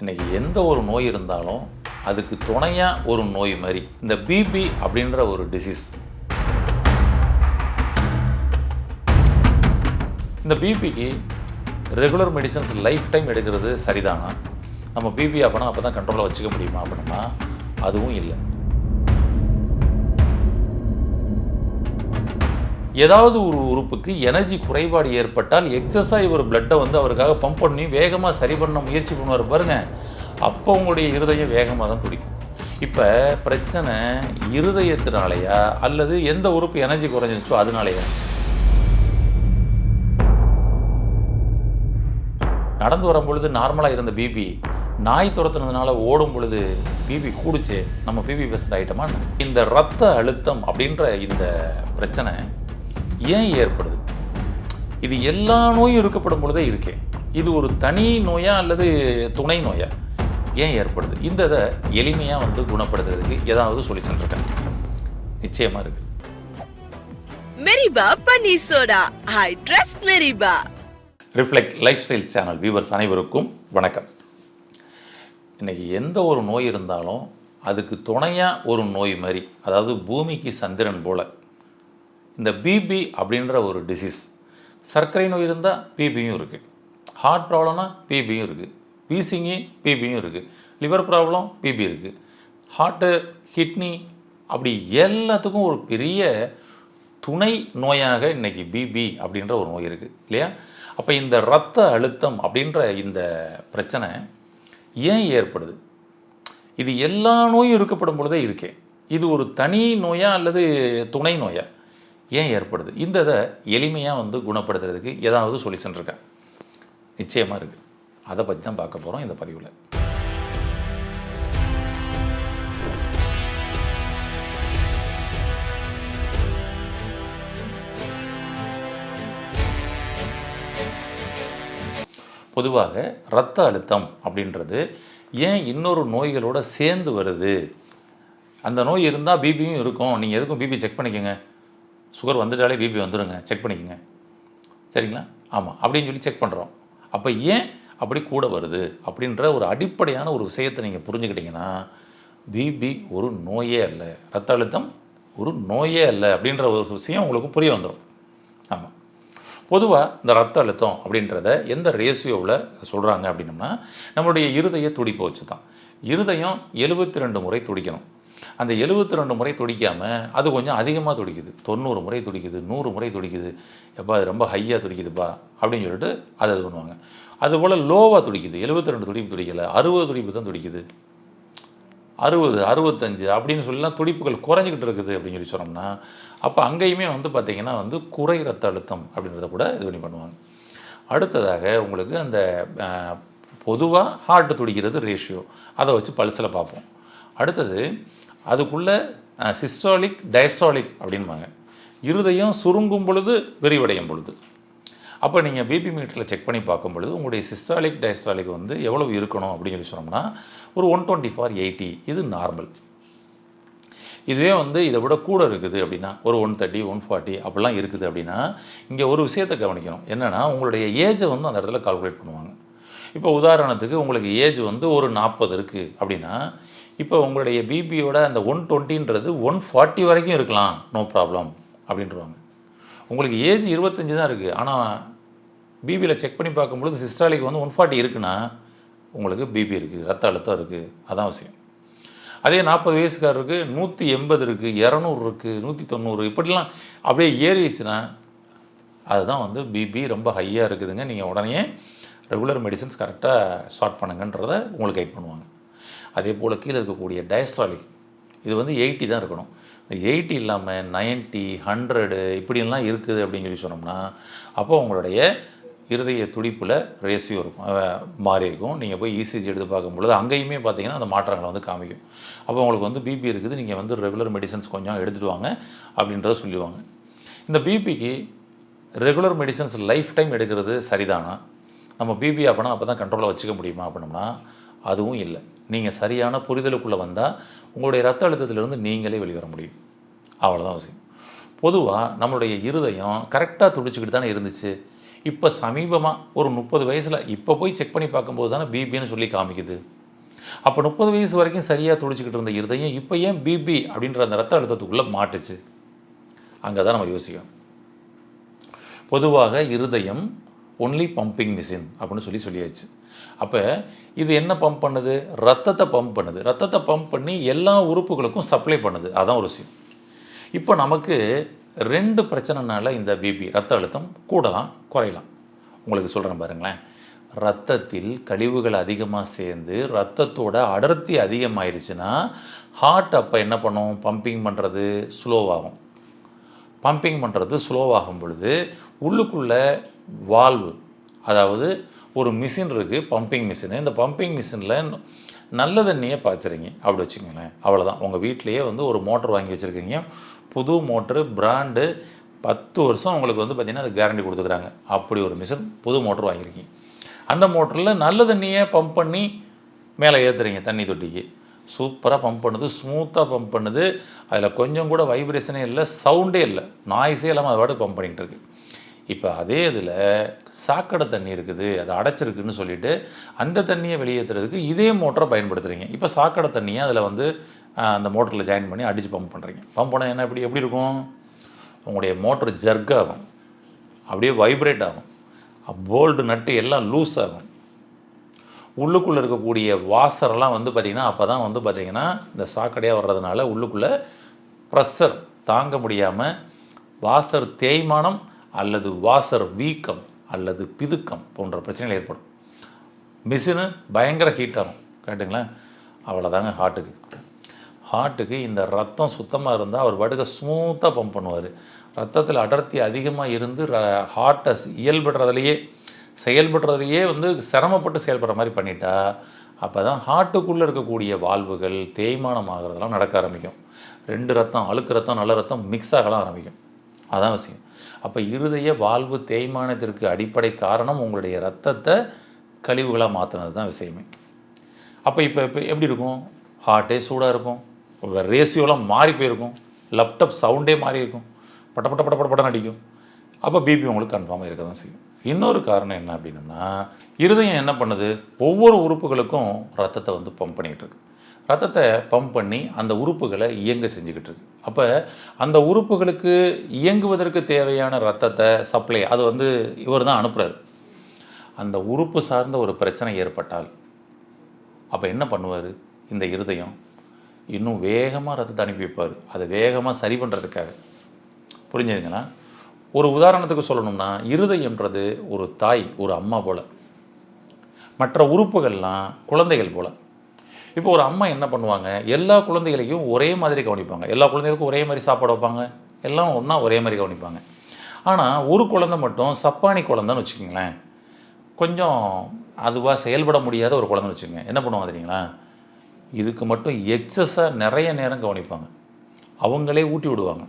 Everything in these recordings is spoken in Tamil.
இன்றைக்கி எந்த ஒரு நோய் இருந்தாலும் அதுக்கு துணையாக ஒரு நோய் மாதிரி இந்த பிபி அப்படின்ற ஒரு டிசீஸ். இந்த பிபிக்கு ரெகுலர் மெடிசன்ஸ் லைஃப் டைம் எடுக்கிறது சரிதானா? நம்ம பிபி அப்போனா அப்போ தான் கண்ட்ரோலில் வச்சுக்க முடியுமா அப்படின்னா அதுவும் இல்லை. ஏதாவது ஒரு உறுப்புக்கு எனர்ஜி குறைபாடு ஏற்பட்டால் எக்ஸஸாக இவர் பிளட்டை அவருக்காக பம்ப் பண்ணி வேகமாக சரி பண்ண முயற்சி பண்ணுவார் பாருங்க, அப்போ உங்களுடைய இருதயம் வேகமாக தான் துடிக்கும். இப்போ பிரச்சனை இருதயத்தினாலையா அல்லது எந்த உறுப்பு எனர்ஜி குறைஞ்சிருச்சோ அதனாலையா? நடந்து வரும் பொழுது நார்மலாக இருந்த பிபி நாய் துரத்துனதுனால ஓடும் பொழுது பிபி கூடுச்சு, நம்ம பிபி பேஷண்ட் ஆகிட்டோமா? இந்த இரத்த அழுத்தம் அப்படின்ற இந்த பிரச்சனை ஏன் ஏற்படுது? இது எல்லா நோயும் இருக்கப்படும் பொழுதே இருக்கேன். இது ஒரு தனி நோயா அல்லது துணை நோயா? ஏன் ஏற்படுது? இந்த இதை எளிமையாக குணப்படுத்துறதுக்கு ஏதாவது சொல்யூஷன் இருக்கா? நிச்சயமா இருக்கு. Meriba panneer soda, I trust Meriba. Reflect life style channel viewers அனைவருக்கும் வணக்கம். இன்னைக்கு எந்த ஒரு நோய் இருந்தாலும் அதுக்கு துணையாக ஒரு நோய் மாதிரி, அதாவது பூமிக்கு சந்திரன் போல இந்த பிபி அப்படின்ற ஒரு டிசீஸ். சர்க்கரை நோய் இருந்தால் பிபியும் இருக்குது, ஹார்ட் ப்ராப்ளம்னா பிபியும் இருக்குது, வீசிங்கி பிபியும் இருக்குது, லிவர் ப்ராப்ளம் பிபி இருக்குது, ஹார்ட்டு கிட்னி, அப்படி எல்லாத்துக்கும் ஒரு பெரிய துணை நோயாக இன்றைக்கி பிபி அப்படின்ற ஒரு நோய் இருக்குது இல்லையா? அப்போ இந்த இரத்த அழுத்தம் அப்படின்ற இந்த பிரச்சனை ஏன் ஏற்படுது? இது எல்லா நோயும் இருக்கப்படும் பொழுதே இருக்கேன். இது ஒரு தனி நோயா அல்லது துணை நோயா? ஏன் ஏற்படுது? இந்த இதை எளிமையாக குணப்படுத்துறதுக்கு ஏதாவது சொல்யூஷன் இருக்கா? நிச்சயமாக இருக்குது. அதை பற்றி தான் பார்க்க போகிறோம் இந்த பதிவில். பொதுவாக இரத்த அழுத்தம் அப்படின்றது ஏன் இன்னொரு நோய்களோடு சேர்ந்து வருது? அந்த நோய் இருந்தால் பிபியும் இருக்கும், நீங்கள் எதுக்கும் பிபி செக் பண்ணிக்கோங்க, சுகர் வந்துட்டாலே பிபி வந்துடுங்க, செக் பண்ணிக்கோங்க, சரிங்களா? ஆமாம் அப்படின்னு சொல்லி செக் பண்ணுறோம். அப்போ ஏன் அப்படி கூட வருது அப்படின்ற ஒரு அடிப்படையான ஒரு விஷயத்தை நீங்கள் புரிஞ்சுக்கிட்டிங்கன்னா பிபி ஒரு நோயே அல்ல, இரத்த அழுத்தம் ஒரு நோயே அல்ல அப்படின்ற ஒரு விஷயம் உங்களுக்கு புரிய வந்துடும். ஆமாம். பொதுவாக இந்த இரத்த அழுத்தம் அப்படின்றத எந்த ரேஷியோவில் சொல்கிறாங்க அப்படின்னம்னா, நம்மளுடைய இருதய துடிப்பை வச்சு தான். இருதயம் 72 முறை துடிக்கணும். அந்த 72 முறை துடிக்காமல் அது கொஞ்சம் அதிகமாக துடிக்குது, 90 முறை துடிக்குது, 100 முறை துடிக்குது, எப்போ அது ரொம்ப ஹையாக துடிக்குதுப்பா அப்படின்னு சொல்லிட்டு அதை இது பண்ணுவாங்க. அதுபோல் லோவாக துடிக்குது, 72 துடிப்பு துடிக்கலை, 60 துடிப்பு தான் துடிக்குது, 60 65 அப்படின்னு சொல்லலாம் துடிப்புகள் குறைஞ்சிக்கிட்டு இருக்குது அப்படின்னு சொல்லி சொன்னோம்னா, அப்போ அங்கேயுமே பார்த்திங்கன்னா குறை ரத்த அழுத்தம் அப்படின்றத கூட இது பண்ணி பண்ணுவாங்க. அடுத்ததாக உங்களுக்கு அந்த பொதுவாக ஹார்ட் துடிக்கிறது ரேஷியோ, அதை வச்சு பல்ஸில் பார்ப்போம். அடுத்தது அதுக்குள்ளே சிஸ்டாலிக் டயஸ்டாலிக் அப்படின்பாங்க, இருதயம் சுருங்கும் பொழுது விரிவடையும் பொழுது. அப்போ நீங்கள் பிபி மீட்டரில் செக் பண்ணி பார்க்கும் பொழுது உங்களுடைய சிஸ்டாலிக் டயஸ்டாலிக் எவ்வளவு இருக்கணும் அப்படின்னு சொல்லி சொன்னோம்னா ஒரு 120/80 இது நார்மல். இதுவே இதை விட கூட இருக்குது அப்படின்னா ஒரு 130 140 அப்படிலாம் இருக்குது அப்படின்னா இங்கே ஒரு விஷயத்தை கவனிக்கணும். என்னென்னா உங்களுடைய ஏஜை அந்த இடத்துல கால்குலேட் பண்ணுவாங்க. இப்போ உதாரணத்துக்கு உங்களுக்கு ஏஜ் ஒரு 40 இருக்குது அப்படின்னா இப்போ உங்களுடைய பிபியோட அந்த 120ன்றது 140 வரைக்கும் இருக்கலாம், நோ ப்ராப்ளம் அப்படின்றாங்க. உங்களுக்கு ஏஜ் 25 தான் இருக்குது, ஆனால் பிபியில் செக் பண்ணி பார்க்கும்பொழுது சிஸ்டாலிக் 140 இருக்குன்னா உங்களுக்கு பிபி இருக்குது, ரத்த அழுத்தம் இருக்குது, அதான் விஷயம். அதே 40 வயசுக்காரருக்கு 180 இருக்குது, 200 இருக்குது, 190 இப்படிலாம் அப்படியே ஏறிடுச்சுன்னா அதுதான் பிபி ரொம்ப ஹையாக இருக்குதுங்க, நீங்கள் உடனே ரெகுலர் மெடிசன்ஸ் கரெக்டாக ஸ்டார்ட் பண்ணுங்கன்றதை உங்களுக்கு கைட் பண்ணுவாங்க. அதே போல் கீழே இருக்கக்கூடிய டயஸ்டாலிக் இது 80 தான் இருக்கணும். 80 இல்லாமல் 90 100 இப்படிலாம் இருக்குது அப்படின்னு சொல்லி சொன்னோம்னா அப்போ உங்களுடைய இருதய துடிப்பில் ரேஷியோ இருக்கும், மாறி இருக்கும். நீங்கள் போய் இசிஜி எடுத்து பார்க்கும்பொழுது அங்கேயுமே பார்த்தீங்கன்னா அந்த மாற்றங்களை காமிக்கும். அப்போ உங்களுக்கு பிபி இருக்குது, நீங்கள் ரெகுலர் மெடிசன்ஸ் கொஞ்சம் எடுத்துகிட்டு வாங்க அப்படின்றத சொல்லுவாங்க. இந்த பிபிக்கு ரெகுலர் மெடிசன்ஸ் லைஃப் டைம் எடுக்கிறது சரிதானா? நம்ம பிபி அப்போனா அப்போ தான் கண்ட்ரோலில் வச்சுக்க முடியுமா அப்படின்னோம்னா அதுவும் இல்லை. நீங்கள் சரியான புரிதலுக்குள்ளே வந்தால் உங்களுடைய ரத்த அழுத்தத்திலிருந்து நீங்களே வெளிவர முடியும், அவ்வளோதான் விஷயம். பொதுவாக நம்மளுடைய இருதயம் கரெக்டாக துடிச்சிக்கிட்டு தானே இருந்துச்சு. இப்போ சமீபமாக ஒரு 30 வயசில் இப்போ போய் செக் பண்ணி பார்க்கும்போது தானே பிபின்னு சொல்லி காமிக்குது. அப்போ 30 வயசு வரைக்கும் சரியாக துடிச்சிக்கிட்டு இருந்த இருதயம் இப்போ ஏன் பிபி அப்படின்ற அந்த ரத்த அழுத்தத்துக்குள்ளே மாட்டுச்சு? அங்கே தான் நம்ம யோசிக்கணும். பொதுவாக இருதயம் ஒன்லி பம்பிங் மிஷின் அப்படின்னு சொல்லியாச்சு. அப்போ இது என்ன பம்ப் பண்ணுது? ரத்தத்தை பம்ப் பண்ணுது. ரத்தத்தை பம்ப் பண்ணி எல்லா உறுப்புகளுக்கும் சப்ளை பண்ணுது. அதான் ஒரு விஷயம். இப்போ நமக்கு 2 பிரச்சனைனால இந்த பிபி ரத்த அழுத்தம் கூடலாம் குறையலாம். உங்களுக்கு சொல்கிறேன் பாருங்களேன். ரத்தத்தில் கழிவுகள் அதிகமாக சேர்ந்து ரத்தத்தோட அடர்த்தி அதிகமாயிருச்சுன்னா ஹார்ட் அப்போ என்ன பண்ணும்? பம்பிங் பண்ணுறது ஸ்லோவாகும். பம்பிங் பண்ணுறது ஸ்லோவாகும் பொழுது உள்ளுக்குள்ளே வால்வு, அதாவது ஒரு மிஷின் இருக்குது, பம்பிங் மிஷினு. இந்த பம்பிங் மிஷினில் நல்ல தண்ணியை பாய்ச்சுறீங்க அப்படி வச்சுக்கோங்களேன். அவ்வளோதான். உங்கள் வீட்டிலையே ஒரு மோட்டர் வாங்கி வச்சுருக்கீங்க. புது மோட்ரு, பிராண்டு, 10 வருஷம் உங்களுக்கு பார்த்திங்கன்னா அது கேரண்டி கொடுத்துக்குறாங்க. அப்படி ஒரு மிஷின் புது மோட்ரு வாங்கியிருக்கீங்க. அந்த மோட்டரில் நல்ல தண்ணியை பம்ப் பண்ணி மேலே ஏற்றுறீங்க தண்ணி தொட்டிக்கு. சூப்பராக பம்ப் பண்ணுது, ஸ்மூத்தாக பம்ப் பண்ணுது. அதில் கொஞ்சம் கூட வைப்ரேஷனே இல்லை, சவுண்டே இல்லை, நாய்ஸே இல்லாமல் அதை பாட்டு பம்ப் பண்ணிகிட்டு இருக்கு. இப்போ அதே இதில் சாக்கடை தண்ணி இருக்குது, அது அடைச்சிருக்குன்னு சொல்லிவிட்டு அந்த தண்ணியை வெளியேற்றுறதுக்கு இதே மோட்டரை பயன்படுத்துகிறீங்க. இப்போ சாக்கடை தண்ணியை அதில் அந்த மோட்டரில் ஜாயின் பண்ணி அடித்து பம்ப் பண்ணுறீங்க. பம்ப் பண்ண என்ன எப்படி இருக்கும்? உங்களுடைய மோட்டர் ஜர்க் ஆகும், அப்படியே வைப்ரேட் ஆகும், போல்டு நட்டு எல்லாம் லூஸ் ஆகும். உள்ளுக்குள்ளே இருக்கக்கூடிய வாசரெல்லாம் பார்த்திங்கன்னா அப்போ தான் பார்த்திங்கன்னா இந்த சாக்கடையாக வர்றதுனால உள்ளுக்குள்ளே ப்ரெஷர் தாங்க முடியாமல் வாசர் தேய்மானம் அல்லது வாசர் வீக்கம் அல்லது பிதுக்கம் போன்ற பிரச்சனைகள் ஏற்படும். மிஷினு பயங்கர ஹீட் ஆகும். கேட்டுங்களா? அவ்வளோதாங்க ஹார்ட்டுக்கு இந்த ரத்தம் சுத்தமாக இருந்தால் அவர் பாட்டுக்கு ஸ்மூத்தாக பம்ப் பண்ணுவார். ரத்தத்தில் அடர்த்தி அதிகமாக இருந்து ஹார்ட்டை செயல்படுறதுலையே சிரமப்பட்டு செயல்படுற மாதிரி பண்ணிட்டா அப்போ தான் ஹார்ட்டுக்குள்ளே இருக்கக்கூடிய வால்வுகள் தேய்மானம் ஆகிறதெல்லாம் நடக்க ஆரம்பிக்கும். 2 ரத்தம், அழுக்கு ரத்தம், நல்ல ரத்தம் மிக்ஸ் ஆகலாம் ஆரம்பிக்கும். அதான் விஷயம். அப்போ இருதய வால்வு தேய்மானத்திற்கு அடிப்படை காரணம் உங்களுடைய ரத்தத்தை கழிவுகளாக மாற்றினது தான் விஷயமே. அப்போ இப்போ எப்படி இருக்கும்? ஹார்ட்டே சூடாக இருக்கும், ரேஷியோலாம் மாறி போயிருக்கும், லேப்டாப் சவுண்டே மாறி இருக்கும், பட்டப்பட்டன்னு அடிக்கும். அப்போ பிபி உங்களுக்கு கன்ஃபார்மாக இருக்க தான் செய்யும். இன்னொரு காரணம் என்ன அப்படின்னா, இருதயம் என்ன பண்ணுது? ஒவ்வொரு உறுப்புகளுக்கும் ரத்தத்தை பம்ப் பண்ணிக்கிட்டு இருக்கு. ரத்தத்தை பம்ப் பண்ணி அந்த உறுப்புகளை இயங்க செஞ்சுக்கிட்டு இருக்கு. அப்போ அந்த உறுப்புகளுக்கு இயங்குவதற்கு தேவையான ரத்தத்தை சப்ளை அது இவர் தான் அனுப்புகிறார். அந்த உறுப்பு சார்ந்த ஒரு பிரச்சனை ஏற்பட்டால் அப்போ என்ன பண்ணுவார்? இந்த இருதயம் இன்னும் வேகமாக ரத்தத்தை அனுப்பி வைப்பார், அதை வேகமாக சரி பண்ணுறதுக்காக. புரிஞ்சுதுங்களா? ஒரு உதாரணத்துக்கு சொல்லணும்னா, இருதயம்ன்றது ஒரு தாய், ஒரு அம்மா போல். மற்ற உறுப்புகள்லாம் குழந்தைகள் போல். இப்போ ஒரு அம்மா என்ன பண்ணுவாங்க? எல்லா குழந்தைகளையும் ஒரே மாதிரி கவனிப்பாங்க. எல்லா குழந்தைகளுக்கும் ஒரே மாதிரி சாப்பாடு வைப்பாங்க, எல்லாம் ஒன்றா ஒரே மாதிரி கவனிப்பாங்க. ஆனால் ஒரு குழந்தை மட்டும் சப்பானி குழந்தைன்னு வச்சுக்கோங்களேன், கொஞ்சம் அதுவாக செயல்பட முடியாத ஒரு குழந்தைன்னு வச்சுக்கோங்க. என்ன பண்ணுவாங்க தெரியுங்களா? இதுக்கு மட்டும் எக்ஸஸாக நிறைய நேரம் கவனிப்பாங்க, அவங்களே ஊட்டி விடுவாங்க.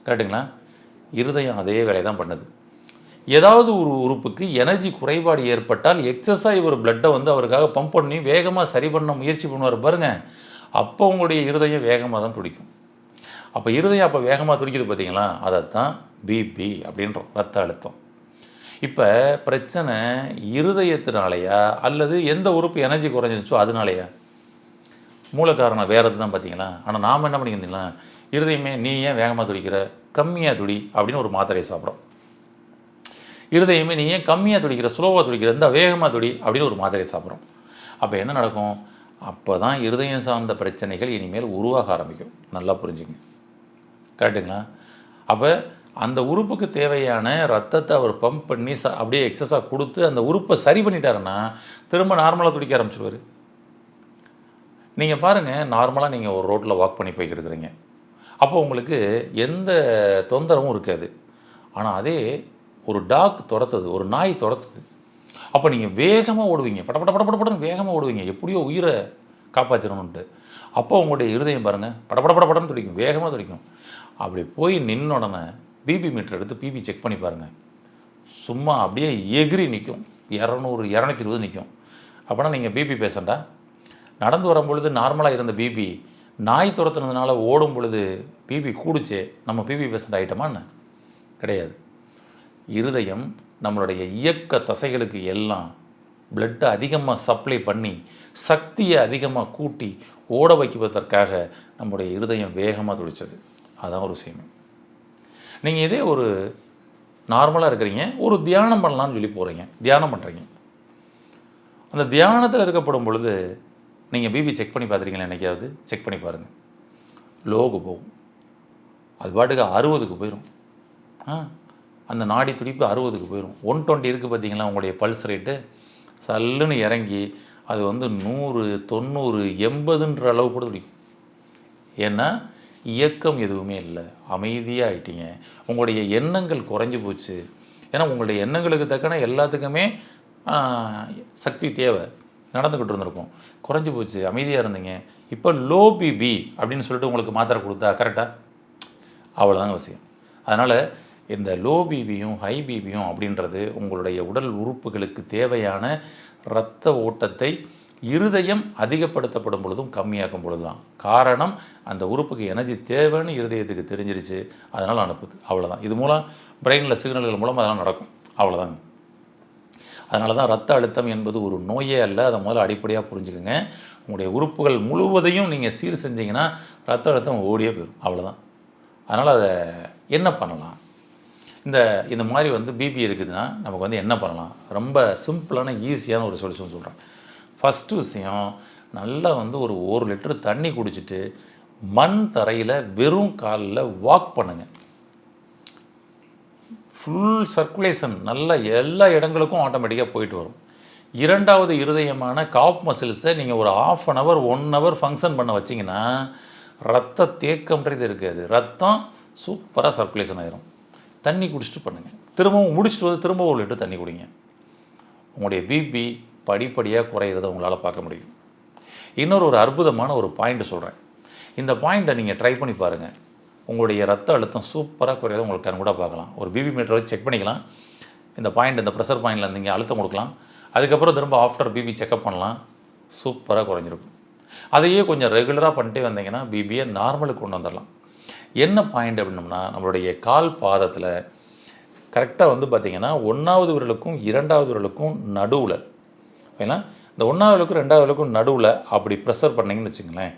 கரெக்டுங்களா? இருதயம் அதே வேலையை தான் பண்ணுது. ஏதாவது ஒரு உறுப்புக்கு எனர்ஜி குறைபாடு ஏற்பட்டால் எக்ஸஸாக இவர் பிளட்டை அவருக்காக பம்ப் பண்ணி வேகமாக சரி பண்ண முயற்சி பண்ணுவார் பாருங்கள். அப்போ உங்களுடைய இருதயம் வேகமாக தான் துடிக்கும். அப்போ இருதயம் அப்போ வேகமாக துடிக்குது பார்த்தீங்களா? அதைத்தான் பிபி அப்படின்றோம், ரத்த அழுத்தம். இப்போ பிரச்சனை இருதயத்தினாலையா அல்லது எந்த உறுப்பு எனர்ஜி குறைஞ்சிருச்சோ அதனாலையா? மூல காரணம் வேறு தான் பார்த்தீங்களா? ஆனால் நாம் என்ன பண்ணிக்கிறீங்களா? இருதயமே நீ ஏன் வேகமாக துடிக்கிற, கம்மியாக துடி அப்படின்னு ஒரு மாத்திரையை சாப்பிட்றோம். இருதயமே நீ ஏன் கம்மியாக துடிக்கிற, ஸ்லோவாக துடிக்கிற, இந்த வேகமாக துடி அப்படின்னு ஒரு மாத்திரையை சாப்பிட்றோம். அப்போ என்ன நடக்கும்? அப்போ தான் இருதயம் சார்ந்த பிரச்சனைகள் இனிமேல் உருவாக ஆரம்பிக்கும். நல்லா புரிஞ்சுங்க. கரெக்டுங்களா? அப்போ அந்த உறுப்புக்கு தேவையான ரத்தத்தை அவர் பம்ப் பண்ணி அப்படியே எக்ஸஸாக கொடுத்து அந்த உறுப்பை சரி பண்ணிட்டாருன்னா திரும்ப நார்மலாக துடிக்க ஆரம்பிச்சிடுவார். நீங்கள் பாருங்கள், நார்மலாக நீங்கள் ஒரு ரோட்டில் வாக் பண்ணி போய்கிட்டு இருக்கிறீங்க, அப்போ உங்களுக்கு எந்த தொந்தரவும் இருக்காது. ஆனால் அதே ஒரு டாக் துரத்துது, ஒரு நாய் துரத்துது, அப்போ நீங்கள் வேகமாக ஓடுவீங்க, படப்படன்னு வேகமாக ஓடுவீங்க, எப்படியோ உயிரை காப்பாற்றிடணுன்ட்டு. அப்போ உங்களுடைய இருதயம் பாருங்கள் படப்படன்னு துடிக்கும், வேகமாக துடிக்கும். அப்படி போய் நின்ன உடனே பிபி மீட்டர் எடுத்து பிபி செக் பண்ணி பாருங்கள், சும்மா அப்படியே எகிரி நிற்கும், 200 220 நிற்கும். அப்படின்னா நீங்கள் பிபி பேஷண்ட்டா? நடந்து வரும்பொழுது நார்மலாக இருந்த பிபி நாய் துரத்துனதுனால ஓடும் பொழுது பிபி கூடுச்சே, நம்ம பிபி பேஷண்ட் ஆகிட்டோமா என்ன? கிடையாது. இருதயம் நம்மளுடைய இயக்க தசைகளுக்கு எல்லாம் பிளட்டை அதிகமாக சப்ளை பண்ணி சக்தியை அதிகமாக கூட்டி ஓட வைக்குவதற்காக நம்முடைய இருதயம் வேகமாக துடிச்சது. அதான் ஒரு விஷயமே. நீங்கள் இதே ஒரு நார்மலாக இருக்கிறீங்க, ஒரு தியானம் பண்ணலான்னு சொல்லி போகிறீங்க, தியானம் பண்ணுறீங்க. அந்த தியானத்தில் இருக்கப்படும் பொழுது நீங்கள் பிபி செக் பண்ணி பார்த்துருக்கீங்களா? என்னைக்காவது செக் பண்ணி பாருங்கள். லோவுக்கு போகும், அது பாட்டுக்கு 60க்கு போயிடும். அந்த நாடி துடிப்பு 60க்கு போயிடும். 120 இருக்குது பார்த்தீங்களா உங்களுடைய பல்ஸ் ரேட்டு, சல்லுன்னு இறங்கி அது வந்து 100, 90, 80ன்ற அளவு கூட துடிக்கும். ஏன்னா இயக்கம் எதுவுமே இல்லை, அமைதியாக ஆகிட்டீங்க. உங்களுடைய எண்ணங்கள் குறைஞ்சி போச்சு. ஏன்னா உங்களுடைய எண்ணங்களுக்கு தக்கன எல்லாத்துக்குமே சக்தி தேவை, நடந்துக்கிட்டு இருந்திருக்கும். குறைஞ்சி போச்சு, அமைதியாக இருந்தீங்க. இப்போ லோ பிபி அப்படின்னு சொல்லிட்டு உங்களுக்கு மாத்திரை கொடுத்தா கரெக்டாக? அவ்வளோதாங்க விஷயம். அதனால் இந்த லோ பிபியும் ஹை பிபியும் அப்படின்றது உங்களுடைய உடல் உறுப்புகளுக்கு தேவையான இரத்த ஓட்டத்தை இருதயம் அதிகப்படுத்தப்படும் பொழுதும் கம்மியாக்கும் பொழுது தான். காரணம், அந்த உறுப்புக்கு எனர்ஜி தேவைன்னு இருதயத்துக்கு தெரிஞ்சிருச்சு, அதனால் அனுப்புது. அவ்வளோதான். இது மூலம் பிரெயினில் சிக்னல்கள் மூலம் அதெல்லாம் நடக்கும். அவ்வளோதாங்க. அதனால தான் ரத்த அழுத்தம் என்பது ஒரு நோயே அல்ல. அதை முதல்ல அடிப்படையாக புரிஞ்சுக்கோங்க. உங்களுடைய உறுப்புகள் முழுவதையும் நீங்கள் சீர் செஞ்சீங்கன்னா ரத்த அழுத்தம் ஓடியே போயிடும். அவ்வளோதான். அதனால் அதை என்ன பண்ணலாம்? இந்த மாதிரி வந்து பிபி இருக்குதுன்னா நமக்கு வந்து என்ன பண்ணலாம்? ரொம்ப சிம்பிளான ஈஸியான ஒரு சொல்யூஷன் சொல்கிறேன். ஃபஸ்ட்டு விஷயம், நல்லா வந்து ஒரு 1 லிட்டர் தண்ணி குடிச்சிட்டு மண் தரையில் வெறும் காலில் வாக் பண்ணுங்கள். ஃபுல் சர்க்குலேஷன் நல்லா எல்லா இடங்களுக்கும் ஆட்டோமேட்டிக்காக போயிட்டு வரும். 2வது இருதயமான காப் மசில்ஸை நீங்கள் ஒரு 1/2 அன் ஹவர் 1 ஹவர் ஃபங்க்ஷன் பண்ண வச்சிங்கன்னா ரத்த தேக்கம்ன்றது இருக்காது. ரத்தம் சூப்பராக சர்க்குலேஷன் ஆகிரும். தண்ணி குடிச்சிட்டு பண்ணுங்கள். திரும்பவும் முடிச்சுட்டு வந்து திரும்ப 1 லிட்டர் தண்ணி குடிங்க. உங்களுடைய பிபி படிப்படியாக குறையிறத உங்களால் பார்க்க முடியும். இன்னொரு அற்புதமான ஒரு பாயிண்ட் சொல்கிறேன். இந்த பாயிண்ட்டை நீங்கள் ட்ரை பண்ணி பாருங்கள். உங்களுடைய ரத்த அழுத்தம் சூப்பராக குறையிறத உங்களுக்கு கண் கூட பார்க்கலாம். ஒரு பிபி மீட்டரை வச்சு செக் பண்ணிக்கலாம். இந்த பாயிண்ட், இந்த ப்ரெஷர் பாயிண்டில் நீங்கள் அழுத்தம் கொடுக்கலாம். அதுக்கப்புறம் திரும்ப ஆஃப்டர் பிபி செக்அப் பண்ணலாம். சூப்பராக குறைஞ்சிருக்கும். அதையே கொஞ்சம் ரெகுலராக பண்ணிட்டே வந்தீங்கன்னா பிபியை நார்மலுக்கு கொண்டு வந்துடலாம். என்ன பாயிண்ட் அப்படின்னோம்னா, நம்மளுடைய கால் பாதத்தில் கரெக்டாக வந்து பார்த்திங்கன்னா 1வது விரலுக்கும் 2வது விரலுக்கும் நடுவில், ஏன்னா இந்த 1வது விரலுக்கும் 2வது விரலுக்கும் நடுவில் அப்படி ப்ரெஷர் பண்ணிங்கன்னு வச்சுங்களேன்,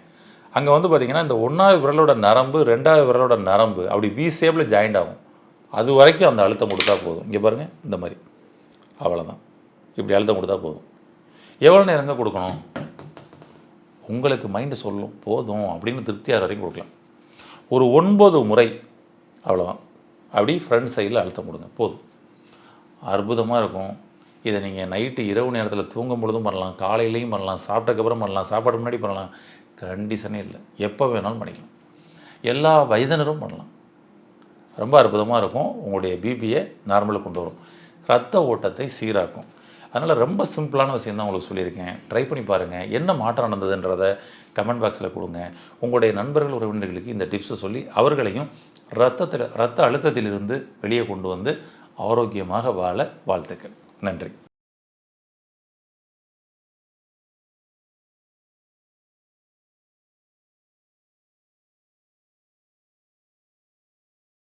அங்கே வந்து பார்த்திங்கன்னா இந்த 1வது விரலோட நரம்பு 2வது விரலோட நரம்பு அப்படி வி ஷேப்பில் ஜாயிண்ட் ஆகும். அது வரைக்கும் அந்த அழுத்தம் கொடுத்தா போதும். இங்கே பாருங்கள், இந்த மாதிரி. அவ்வளோதான். இப்படி அழுத்தம் கொடுத்தா போதும். எவ்வளோ நேரங்க கொடுக்கணும்? உங்களுக்கு மைண்டு சொல்லும் போதும் அப்படின்னு திருப்தியாகிற வரைக்கும் கொடுக்கலாம். ஒரு 9 முறை, அவ்வளோதான். அப்படி ஃப்ரண்ட் சைடில் அழுத்தம் கொடுங்க, போதும். அற்புதமாக இருக்கும். இதை நீங்கள் நைட்டு இரவு நேரத்தில் தூங்கும் பொழுதும் பண்ணலாம், காலையிலையும் பண்ணலாம், சாப்பிட்டதுக்கப்புறம் பண்ணலாம், சாப்பாடு முன்னாடி பண்ணலாம். கண்டிஷனே இல்லை, எப்போ வேணாலும் பண்ணிக்கலாம். எல்லா வயதினரும் பண்ணலாம். ரொம்ப அற்புதமாக இருக்கும். உங்களுடைய பிபியை நார்மலுக்கு கொண்டு வரும், ரத்த ஓட்டத்தை சீராக்கும். அதனால் ரொம்ப சிம்பிளான விஷயம் தான் உங்களுக்கு சொல்லியிருக்கேன். ட்ரை பண்ணி பாருங்கள். என்ன மாற்றம் நடந்ததுன்றதை கமெண்ட் பாக்ஸில் கொடுங்க. உங்களுடைய நண்பர்கள் உறவினர்களுக்கு இந்த டிப்ஸை சொல்லி அவர்களையும் ரத்த அழுத்தத்திலிருந்து வெளியே கொண்டு வந்து ஆரோக்கியமாக வாழ வாழ்த்துக்கள். நன்றி.